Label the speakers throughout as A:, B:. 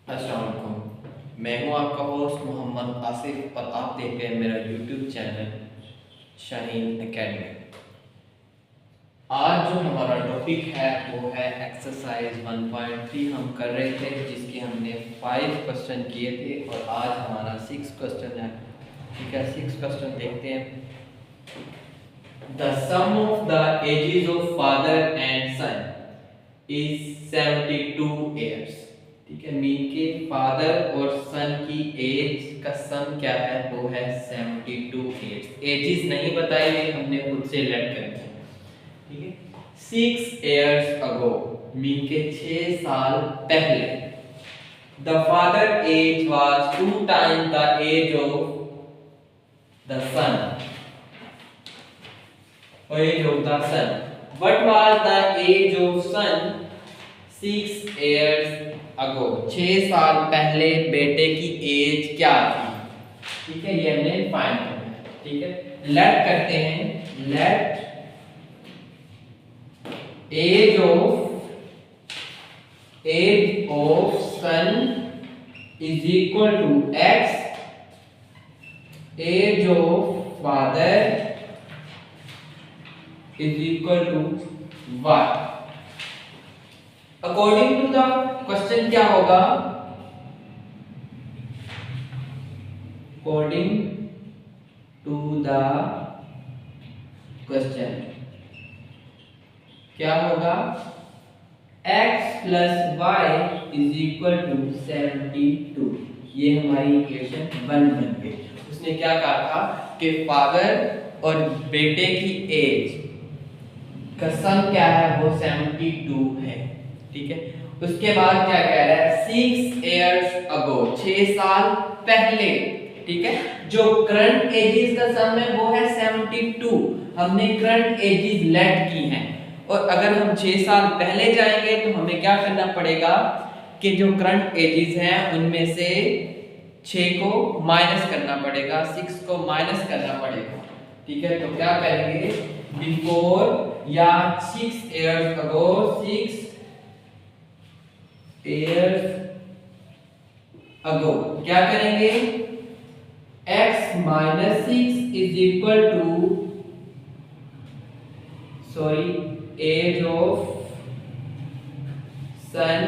A: अस्सलाम वालेकुम। मैं हूं आपका होस्ट मोहम्मद आसिफ और आप देख रहे हैं मेरा यूट्यूब चैनल शाहीन एकेडमी। आज जो हमारा टॉपिक है वो है एक्सरसाइज 1.3 हम कर रहे थे, जिसके हमने 5 क्वेश्चन किए थे और आज हमारा 6 क्वेश्चन है। ठीक है, 6 क्वेश्चन देखते हैं। The sum of the ages of father and son is 72 years. ठीक है, मीन के फादर और सन की एज का सम क्या है, वो है 72 ईयर्स। एजेस नहीं बताई हुई, हमने खुद से लेट कर दिया। ठीक है, 6 ईयर्स अगो मीन के 6 साल पहले the father age was 2 time the age of the son, age of the son. What was the age of son 6 years ago, 6 साल पहले बेटे की एज क्या थी। ठीक है, ये हमने फाइंड करना है। ठीक है, लेट करते हैं। Let age of son is equal to x, age of father is equal to y. According to the question क्या होगा, अकॉर्डिंग टू द क्वेश्चन क्या होगा, x plus y is equal to 72। ये हमारी इक्वेशन 1 बन गई। उसने क्या कहा था कि फादर और बेटे की एज का सम क्या है, वो 72 है। ठीक है, उसके बाद क्या कह रहा है, 6 इयर्स अगो, 6 साल पहले। ठीक है, जो करंट एजेस का सम है वो है 72। हमने करंट एजेस लेट की हैं और अगर हम 6 साल पहले जाएंगे तो हमें क्या करना पड़ेगा कि जो करंट एजेस हैं उनमें से 6 को माइनस करना पड़ेगा, 6 को माइनस करना पड़ेगा। ठीक है, तो क्या करेंगे, बिफोर या 6 इयर्स अगो, 6 इयर्स अगो क्या करेंगे, x minus 6 is equal to age of son,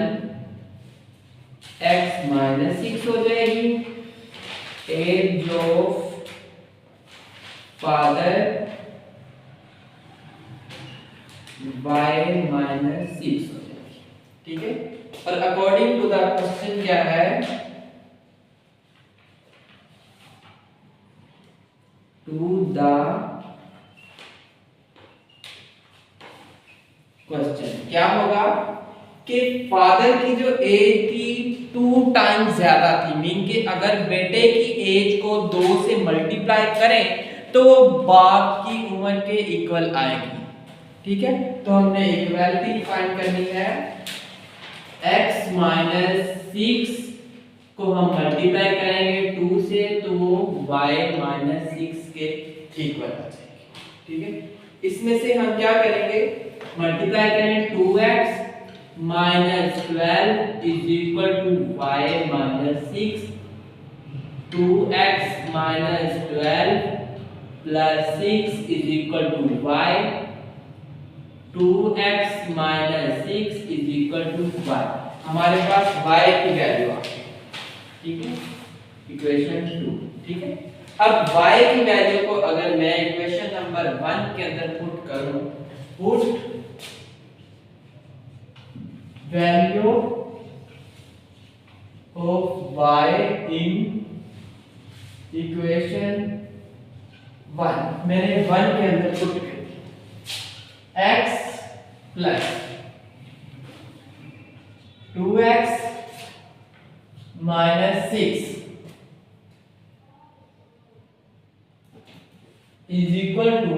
A: x minus 6 हो जाएगी, age of father y minus 6 हो जाएगी। ठीक है, और अकॉर्डिंग टू द क्वेश्चन क्या है, टू द क्वेश्चन क्या होगा कि फादर की जो एज थी 2 टाइम्स ज्यादा थी, मीन कि अगर बेटे की एज को 2 से मल्टीप्लाई करें तो वो बाप की उम्र के इक्वल आएगी। ठीक है, तो हमने इक्वालिटी फाइंड करनी है, x माइनस 6 को हम मल्टीप्लाई करेंगे 2 से तो वो y माइनस 6 के इक्वल आ जाएगी। ठीक है, इसमें से हम क्या करेंगे, मल्टीप्लाई करेंगे 2x minus 12 is equal to y minus 6, 2x minus 12 plus 6 is equal to y, 2x minus 6 is equal to y। हमारे पास y की वैल्यू आ गई। ठीक है, इक्वेशन 2। ठीक है, अब y की वैल्यू को अगर मैं इक्वेशन नंबर 1 के अंदर पुट करूं, put value of y in equation 1, मैंने 1 के अंदर पुट कर दिया, x plus 2x minus 6 is equal to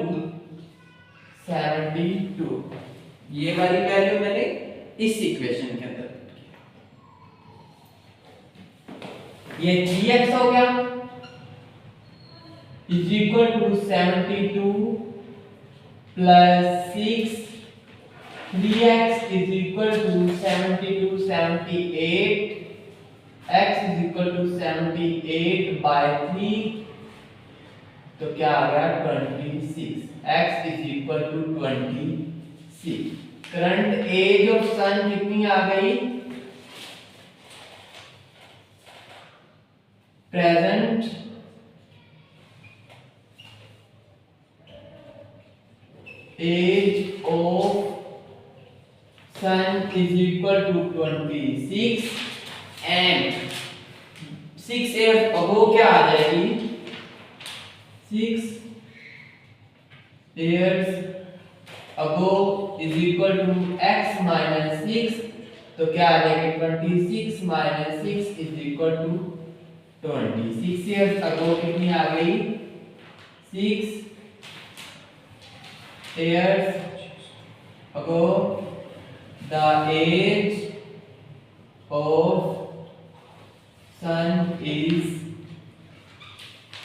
A: 72। ये वाली वैल्यू मैंने इस इक्वेशन के अंदर पुट किया। ये 3x हो गया is equal to 72 plus 6, 3x is equal to 72, 78 x is equal to 78/3, तो क्या आ गया 26। x is equal to 26। Current age of son कितनी आ गई? Present age of son is equal to 26 and 6 years ago क्या आ जाएगी? 6 years ago is equal to x minus 6, तो क्या आ जाएगी 26 minus 6 is equal to 20। 6 years ago कितनी आ गई? 6 years ago the age of sun is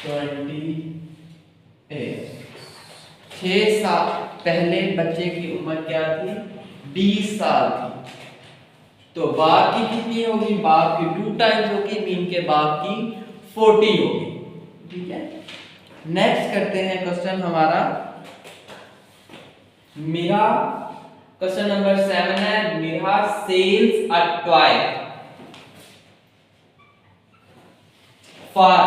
A: 28। 6 साल पहले बच्चे की उम्र क्या थी? 20 साल थी। तो बाप की कितनी होगी? बाप की 2 टाइम्स होगी, मीन के बाप की 40 होगी। ठीक है, नेक्स्ट करते हैं क्वेश्चन हमारा। मेरा क्वेश्चन नंबर 7 है। मेरा sells a toy for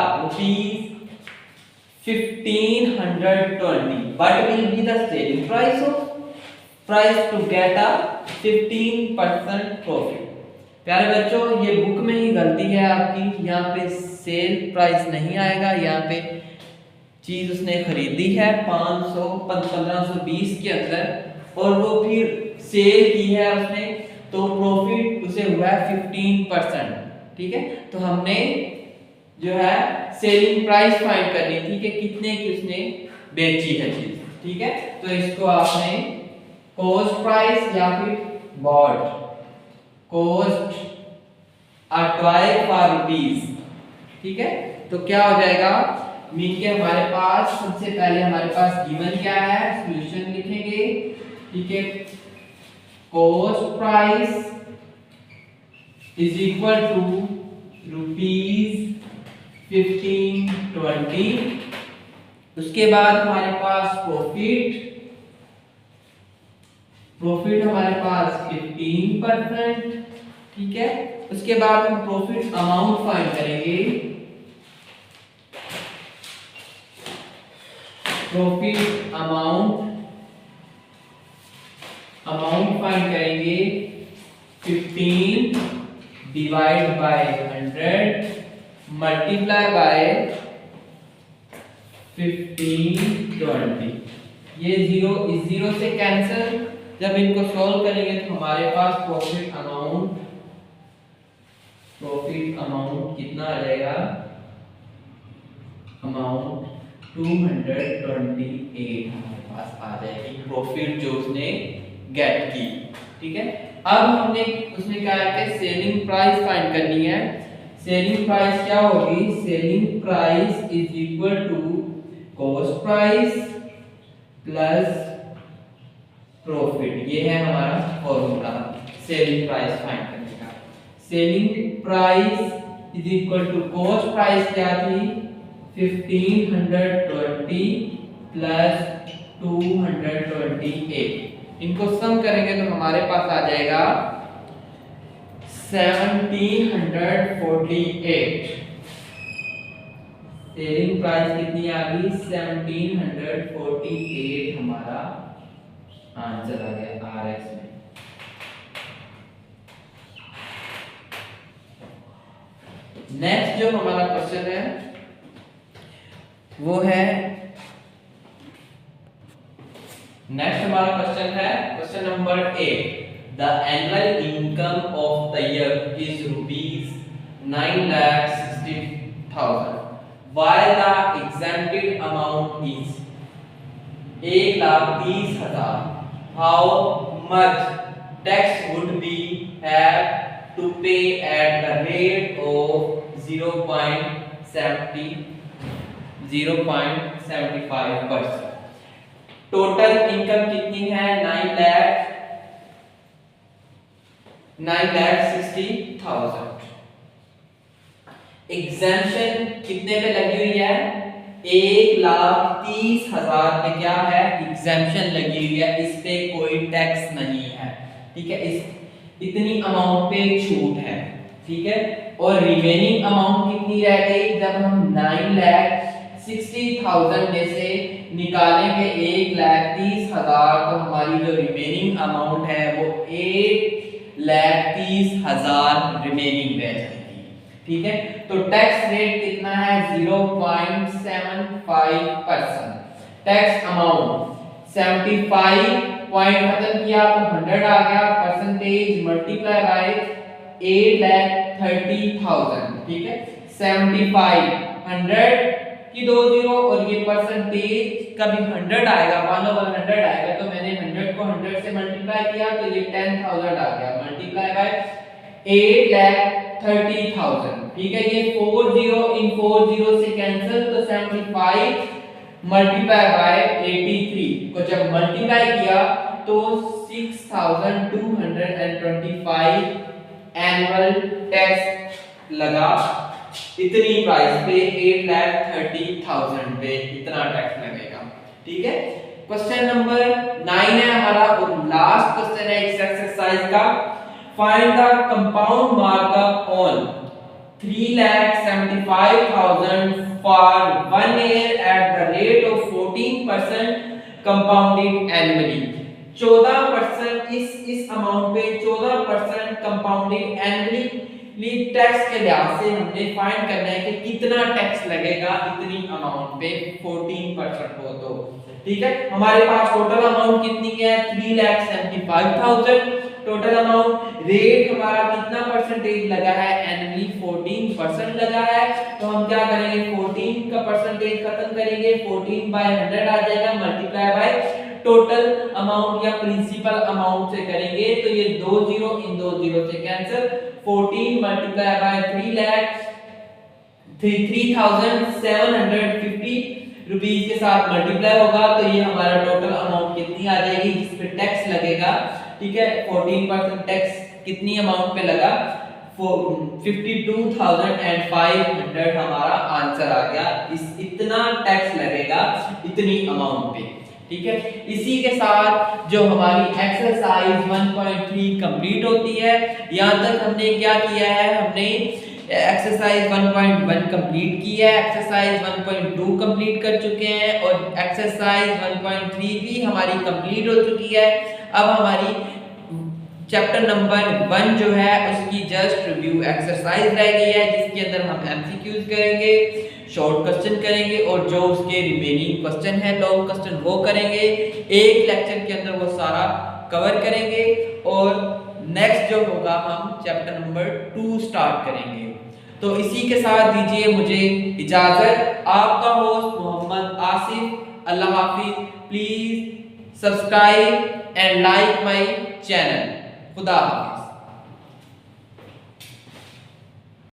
A: ₹1520, what will be the selling price to get a 15% profit? प्यारे बच्चों, ये बुक में ही गलती है आपकी, यहाँ पे सेल प्राइस नहीं आएगा। यहाँ पे चीज उसने खरीदी है 1520 के अंदर और वो फिर सेल की है उसने, तो प्रॉफिट उसे हुआ है 15%। ठीक है, तो हमने जो है सेलिंग प्राइस फाइंड करनी थी कि कितने की उसने बेची है चीज। ठीक है, तो इसको आपने कॉस्ट प्राइस या फिर bought cost a toy for rupees. ठीक है, तो क्या हो जाएगा? मीन के हमारे पास सबसे पहले हमारे पास गिवन क्या है, सॉल्यूशन लिखेंगे। ठीक है, cost price is equal to ₹1520। उसके बाद हमारे पास प्रॉफिट हमारे पास 15%। ठीक है, उसके बाद हम प्रॉफिट अमाउंट फाइंड करेंगे। प्रॉफिट अमाउंट फाइंड करेंगे 15 डिवाइड बाय 100 मल्टीप्लाई बाय 1520। ये 0 इस 0 से कैंसिल। जब इनको सॉल्व करेंगे तो हमारे पास प्रॉफिट अमाउंट कितना आ जाएगा? अमाउंट 228 हमारे पास आ जाएगी, प्रॉफिट जो उसने गेट की। ठीक है, अब हमने उसमें क्या है कि सेलिंग प्राइस फाइंड करनी है। सेलिंग प्राइस क्या होगी? Selling price is equal to cost price plus profit. ये है हमारा फॉर्मूला सेलिंग प्राइस फाइंड करने का। Selling price is equal to cost price क्या थी? 1520 प्लस 228। इनको सम करेंगे तो हमारे पास आ जाएगा 1748। सेलिंग प्राइस कितनी आ गई? 1748 हमारा आंसर आ गया आरएस में। नेक्स्ट जो हमारा क्वेश्चन है वो है, नेक्स्ट हमारा क्वेश्चन है question number 8। The annual income of the year is ₹9,60,000 while the exempted amount is 1,30,000. How much tax would we have to pay at the rate of 0.75%? Total income कितनी है? 9,60,000। Exemption कितने पे लगी हुई है? 1,30,000 पे क्या है? एग्जाम्पशन लगी हुई है, इस पे कोई टैक्स नहीं है। ठीक है, इस इतनी अमाउंट पे छूट है। ठीक है, और रिमेनिंग अमाउंट कितनी रह गई? जब हम 9,60,000 में से निकालेंगे 1,30,000 तो हमारी जो रिमेनिंग अमाउंट है वो 1,30,000 रिमेनिंग रह जाएगी। ठीक है, तो टैक्स रेट कितना है? 0.75%। टैक्स अमाउंट 75 पॉइंट खत्म किया तो 100 आ गया, परसेंटेज मल्टीप्लाई बाय 8,30,000। ठीक है, 75 100 की 2 जीरो और ये परसेंटेज का भी 100 आएगा। मान लो 100 आएगा तो मैंने 100 को 100 से मल्टीप्लाई किया तो ये 10,000 आ गया, मल्टीप्लाई बाय 8,30,000। ठीक है, ये 4 जीरो इन 4 जीरो से कैंसिल तो 75 मल्टीप्लाई बाय 83 को जब मल्टीप्लाई किया तो 6,225 एनुअल टैक्स लगा। इतनी प्राइस पे 8,30,000 पे इतना टैक्स लगेगा। ठीक है, क्वेश्चन नंबर 9 है हमारा और लास्ट क्वेश्चन है इस एक्सरसाइज का। Find the compound markup on 3,75,000 for 1 year at the rate of 14% compounded annually। 14% इस अमाउंट पे 14% कंपाउंडेड एनुअली टैक्स के लिहाज से हमने फाइंड करना है कि कितना टैक्स लगेगा इतनी अमाउंट पे 14% हो तो। ठीक है, हमारे पास टोटल अमाउंट कितनी है? 3,75,000 टोटल अमाउंट। रेट हमारा कितना परसेंटेज लगा है? एनुअली 14% लगा है। तो हम क्या करेंगे? 14 का परसेंटेज खत्म करेंगे, 14 बाय 100 आ जाएगा, मल्टीप्लाई बाय टोटल अमाउंट या प्रिंसिपल अमाउंट से करेंगे तो ये 2 जीरो इन 2 जीरो से कैंसिल, 14 मल्टीप्लाई बाय 3,750 रुपीस के साथ मल्टीप्लाई होगा तो ये हमारा टोटल अमाउंट कितनी आ जाएगी जिस पे टैक्स लगेगा। ठीक है, 14% टैक्स कितनी अमाउंट पे लगा? 52,500 हमारा आंसर आ गया। इतना टैक्स लगेगा इतनी अमाउंट पे। ठीक है, इसी के साथ जो हमारी एक्सरसाइज 1.3 कंप्लीट होती है। यहाँ तक हमने क्या किया है? हमने एक्सरसाइज 1.1 कंप्लीट की है, एक्सरसाइज 1.2 कंप्लीट कर चुके हैं और एक्सरसाइज 1.3 भी हमारी कंप्लीट हो चुकी है। अब हमारी चैप्टर नंबर 1 जो है उसकी जस्ट रिव्यू एक्सरसाइज रह गई है जिसके अंदर हम एमसीक्यूज करेंगे, शॉर्ट क्वेश्चन करेंगे और जो उसके रिमेनिंग क्वेश्चन है लॉन्ग क्वेश्चन वो करेंगे। एक लेक्चर के अंदर वो सारा कवर करेंगे और नेक्स्ट जो होगा हम चैप्टर नंबर 2 स्टार्ट करेंगे। तो इसी के साथ दीजिए मुझे इजाजत। आपका होस्ट मोहम्मद आसिफ। अल्लाह हाफिज। Please subscribe and like my channel. खुदा हाफिज।